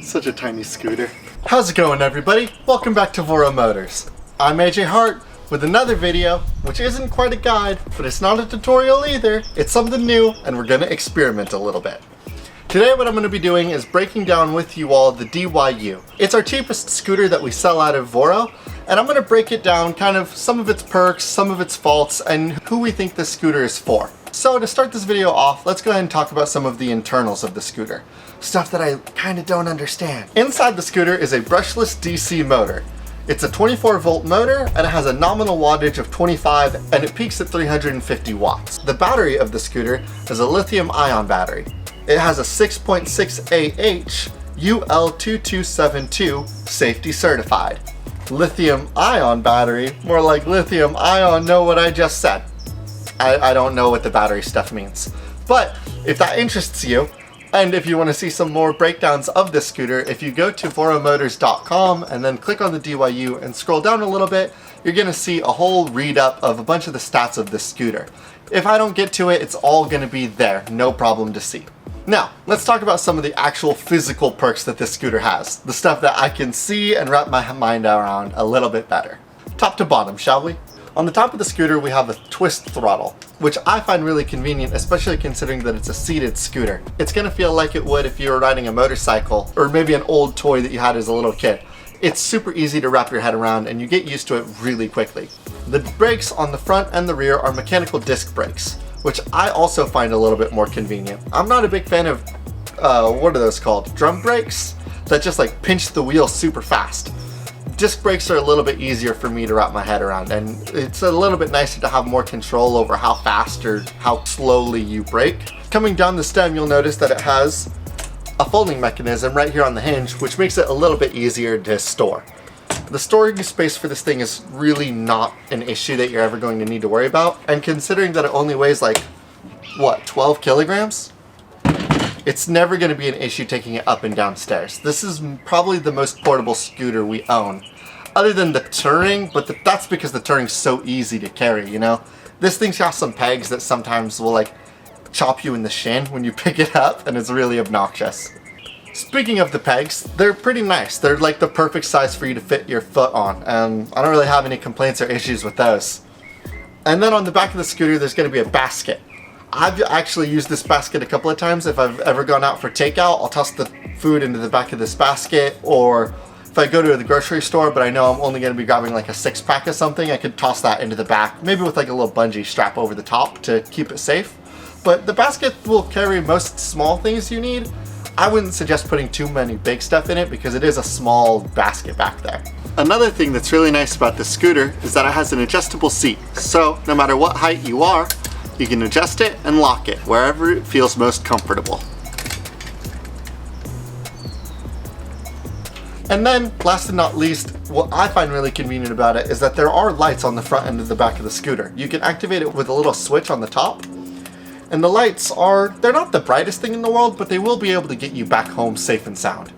Such a tiny scooter. How's it going, everybody? Welcome back to Voro Motors. I'm AJ Hart with another video, which isn't quite a guide, but it's not a tutorial either. It's something new, and we're gonna experiment a little bit. Today what I'm going to be doing is breaking down with you all the DYU. It's our cheapest scooter that we sell out of Voro, and I'm going to break it down, kind of some of its perks, some of its faults, and who we think this scooter is for. So to start this video off, let's go ahead and talk about some of the internals of the scooter. Stuff that I kind of don't understand. Inside the scooter is a brushless DC motor. It's a 24 volt motor and it has a nominal wattage of 25 and it peaks at 350 watts. The battery of the scooter is a lithium ion battery. It has a 6.6 Ah UL2272 safety certified. Lithium ion battery, more like lithium ion, know what I just said. I don't know what the battery stuff means. But if that interests you, and if you want to see some more breakdowns of this scooter, if you go to voromotors.com and then click on the DYU and scroll down a little bit, you're going to see a whole read-up of a bunch of the stats of this scooter. If I don't get to it, it's all going to be there, no problem to see. Now, let's talk about some of the actual physical perks that this scooter has. The stuff that I can see and wrap my mind around a little bit better. Top to bottom, shall we? On the top of the scooter, we have a twist throttle, which I find really convenient, especially considering that it's a seated scooter. It's gonna feel like it would if you were riding a motorcycle, or maybe an old toy that you had as a little kid. It's super easy to wrap your head around and you get used to it really quickly. The brakes on the front and the rear are mechanical disc brakes, which I also find a little bit more convenient. I'm not a big fan of, what are those called? Drum brakes? That just like pinch the wheel super fast. Disc brakes are a little bit easier for me to wrap my head around, and it's a little bit nicer to have more control over how fast or how slowly you brake. Coming down the stem, you'll notice that it has a folding mechanism right here on the hinge, which makes it a little bit easier to store. The storage space for this thing is really not an issue that you're ever going to need to worry about, and considering that it only weighs like, what, 12 kilograms? It's never going to be an issue taking it up and down stairs. This is probably the most portable scooter we own, other than the Touring, but that's because the Touring's so easy to carry, you know? This thing's got some pegs that sometimes will like chop you in the shin when you pick it up, and it's really obnoxious. Speaking of the pegs, they're pretty nice. They're like the perfect size for you to fit your foot on, and I don't really have any complaints or issues with those. And then on the back of the scooter, there's going to be a basket. I've actually used this basket a couple of times. If I've ever gone out for takeout, I'll toss the food into the back of this basket, or if I go to the grocery store but I know I'm only going to be grabbing like a 6-pack of something, I could toss that into the back, maybe with like a little bungee strap over the top to keep it safe. But the basket will carry most small things you need. I wouldn't suggest putting too many big stuff in it because it is a small basket back there. Another thing that's really nice about this scooter is that it has an adjustable seat. So no matter what height you are, you can adjust it and lock it wherever it feels most comfortable. And then, last and not least, what I find really convenient about it is that there are lights on the front end of the back of the scooter. You can activate it with a little switch on the top. And the lights they're not the brightest thing in the world, but they will be able to get you back home safe and sound.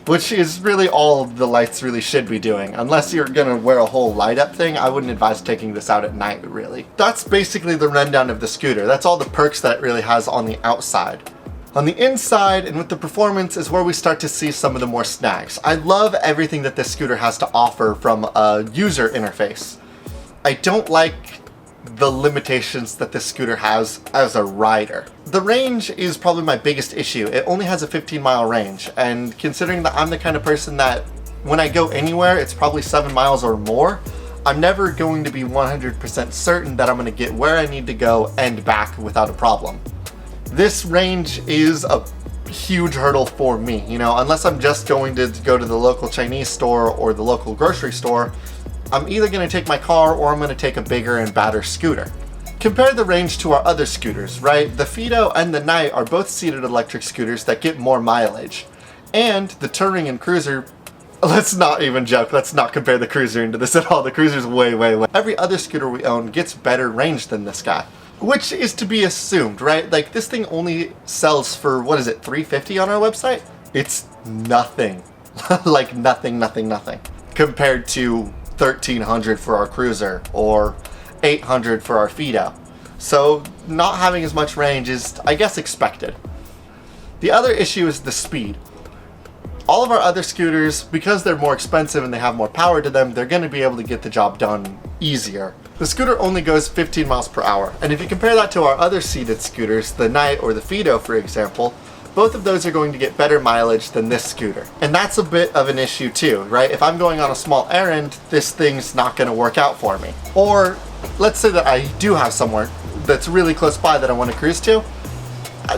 Which is really all the lights really should be doing. Unless you're gonna wear a whole light up thing, I wouldn't advise taking this out at night, really. That's basically the rundown of the scooter. That's all the perks that it really has on the outside. On the inside, and with the performance, is where we start to see some of the more snags. I love everything that this scooter has to offer from a user interface. I don't like the limitations that this scooter has as a rider. The range is probably my biggest issue. It only has a 15-mile range, and considering that I'm the kind of person that when I go anywhere it's probably 7 miles or more, I'm never going to be 100% certain that I'm going to get where I need to go and back without a problem. This range is a huge hurdle for me, you know, unless I'm just going to go to the local Chinese store or the local grocery store. I'm either going to take my car or I'm going to take a bigger and badder scooter. Compare the range to our other scooters, right? The Fido and the Knight are both seated electric scooters that get more mileage. And the Touring and Cruiser, let's not even joke, let's not compare the Cruiser into this at all. The Cruiser's way. Every other scooter we own gets better range than this guy. Which is to be assumed, right? Like this thing only sells for, what is it, $350 on our website? It's nothing. Like nothing. Compared to $1,300 for our Cruiser or $800 for our Fido. So not having as much range is, I guess, expected. The other issue is the speed. All of our other scooters, because they're more expensive and they have more power to them, they're going to be able to get the job done easier. The scooter only goes 15 miles per hour, and if you compare that to our other seated scooters, the Knight or the Fido for example, both of those are going to get better mileage than this scooter. And that's a bit of an issue too, right? If I'm going on a small errand, this thing's not going to work out for me. Or let's say that I do have somewhere that's really close by that I want to cruise to.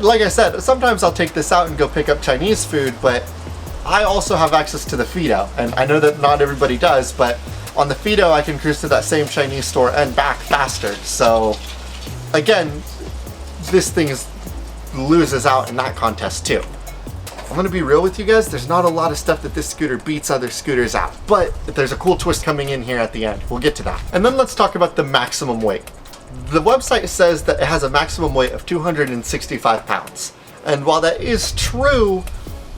Like I said, sometimes I'll take this out and go pick up Chinese food, but I also have access to the Fido, and I know that not everybody does, but on the Fido I can cruise to that same Chinese store and back faster. So again, this thing loses out in that contest too. I'm gonna be real with you guys, there's not a lot of stuff that this scooter beats other scooters at, but there's a cool twist coming in here at the end. We'll get to that. And then let's talk about the maximum weight. The website says that it has a maximum weight of 265 pounds. And while that is true,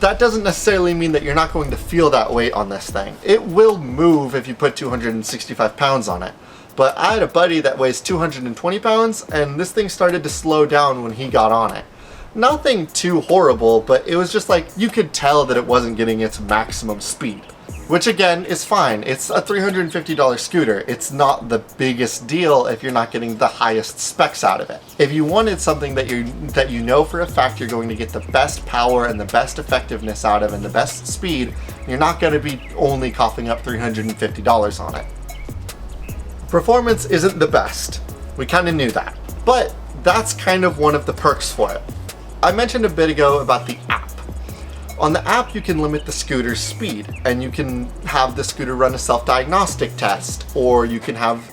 that doesn't necessarily mean that you're not going to feel that weight on this thing. It will move if you put 265 pounds on it. But I had a buddy that weighs 220 pounds, and this thing started to slow down when he got on it. Nothing too horrible, but it was just like, you could tell that it wasn't getting its maximum speed. Which again, is fine. It's a $350 scooter. It's not the biggest deal if you're not getting the highest specs out of it. If you wanted something that you know for a fact you're going to get the best power and the best effectiveness out of and the best speed, you're not going to be only coughing up $350 on it. Performance isn't the best. We kind of knew that. But that's kind of one of the perks for it. I mentioned a bit ago about the app. On the app, you can limit the scooter's speed, and you can have the scooter run a self-diagnostic test, or you can have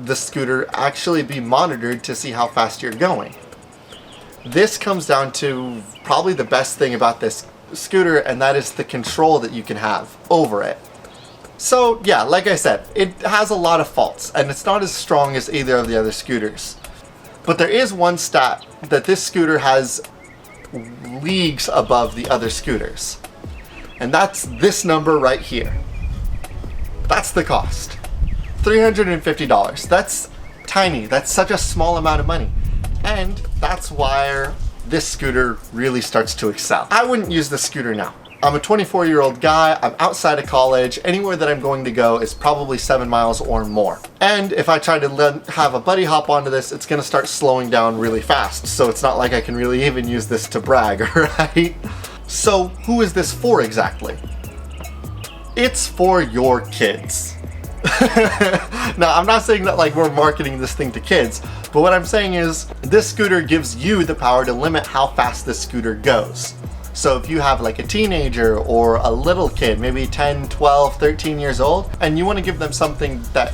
the scooter actually be monitored to see how fast you're going. This comes down to probably the best thing about this scooter, and that is the control that you can have over it. So yeah, like I said, it has a lot of faults, and it's not as strong as either of the other scooters. But there is one stat that this scooter has leagues above the other scooters, and that's this number right here. That's the cost. $350. That's tiny. That's such a small amount of money, and that's why this scooter really starts to excel. I wouldn't use this scooter now. I'm a 24-year-old guy, I'm outside of college, anywhere that I'm going to go is probably 7 miles or more. And if I try to have a buddy hop onto this, it's gonna start slowing down really fast, so it's not like I can really even use this to brag, right? So who is this for exactly? It's for your kids. Now, I'm not saying that like we're marketing this thing to kids, but what I'm saying is this scooter gives you the power to limit how fast this scooter goes. So if you have like a teenager or a little kid, maybe 10, 12, 13 years old, and you want to give them something that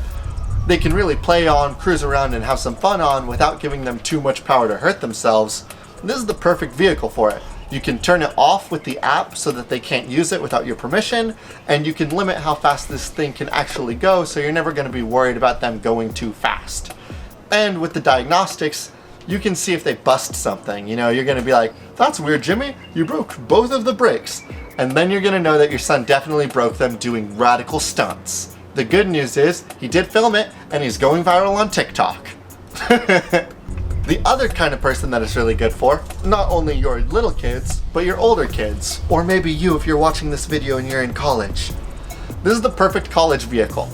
they can really play on, cruise around, and have some fun on without giving them too much power to hurt themselves, this is the perfect vehicle for it. You can turn it off with the app so that they can't use it without your permission, and you can limit how fast this thing can actually go, so you're never going to be worried about them going too fast. And with the diagnostics, you can see if they bust something. You know, you're going to be like, that's weird, Jimmy, you broke both of the brakes. And then you're going to know that your son definitely broke them doing radical stunts. The good news is, he did film it, and he's going viral on TikTok. The other kind of person that it's really good for, not only your little kids, but your older kids. Or maybe you if you're watching this video and you're in college. This is the perfect college vehicle.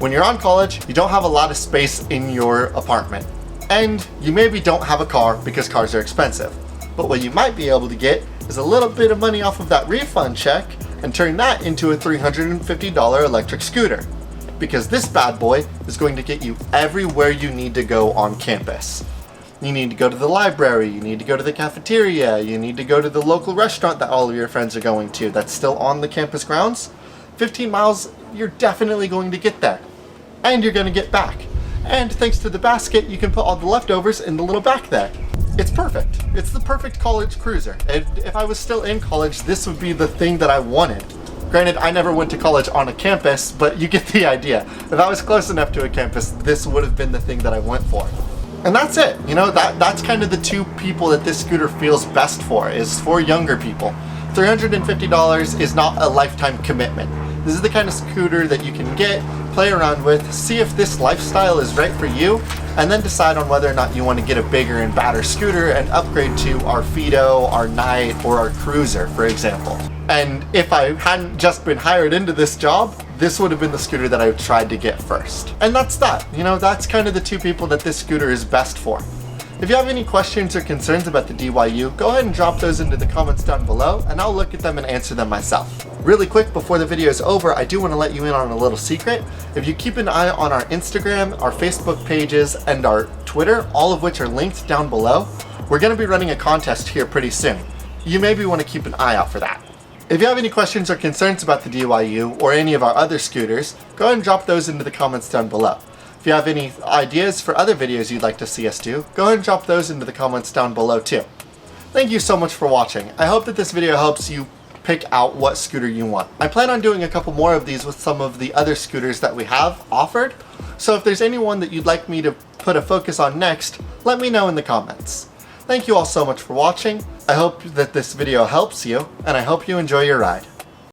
When you're on college, you don't have a lot of space in your apartment. And you maybe don't have a car because cars are expensive. But what you might be able to get is a little bit of money off of that refund check and turn that into a $350 electric scooter. Because this bad boy is going to get you everywhere you need to go on campus. You need to go to the library, you need to go to the cafeteria, you need to go to the local restaurant that all of your friends are going to that's still on the campus grounds. 15 miles, you're definitely going to get there. And you're going to get back. And thanks to the basket, you can put all the leftovers in the little back there. It's perfect. It's the perfect college cruiser. And if I was still in college, this would be the thing that I wanted. Granted, I never went to college on a campus, but you get the idea. If I was close enough to a campus, this would have been the thing that I went for. And that's it. You know, that's kind of the two people that this scooter feels best for, is for younger people. $350 is not a lifetime commitment. This is the kind of scooter that you can get, play around with, see if this lifestyle is right for you, and then decide on whether or not you want to get a bigger and badder scooter and upgrade to our Fido, our Knight, or our Cruiser, for example. And if I hadn't just been hired into this job, this would have been the scooter that I tried to get first. And that's that. You know, that's kind of the two people that this scooter is best for. If you have any questions or concerns about the DYU, go ahead and drop those into the comments down below, and I'll look at them and answer them myself. Really quick, before the video is over, I do want to let you in on a little secret. If you keep an eye on our Instagram, our Facebook pages, and our Twitter, all of which are linked down below, we're going to be running a contest here pretty soon. You maybe want to keep an eye out for that. If you have any questions or concerns about the DYU or any of our other scooters, go ahead and drop those into the comments down below. If you have any ideas for other videos you'd like to see us do, go ahead and drop those into the comments down below too. Thank you so much for watching. I hope that this video helps you pick out what scooter you want. I plan on doing a couple more of these with some of the other scooters that we have offered, so if there's anyone that you'd like me to put a focus on next, let me know in the comments. Thank you all so much for watching. I hope that this video helps you, and I hope you enjoy your ride.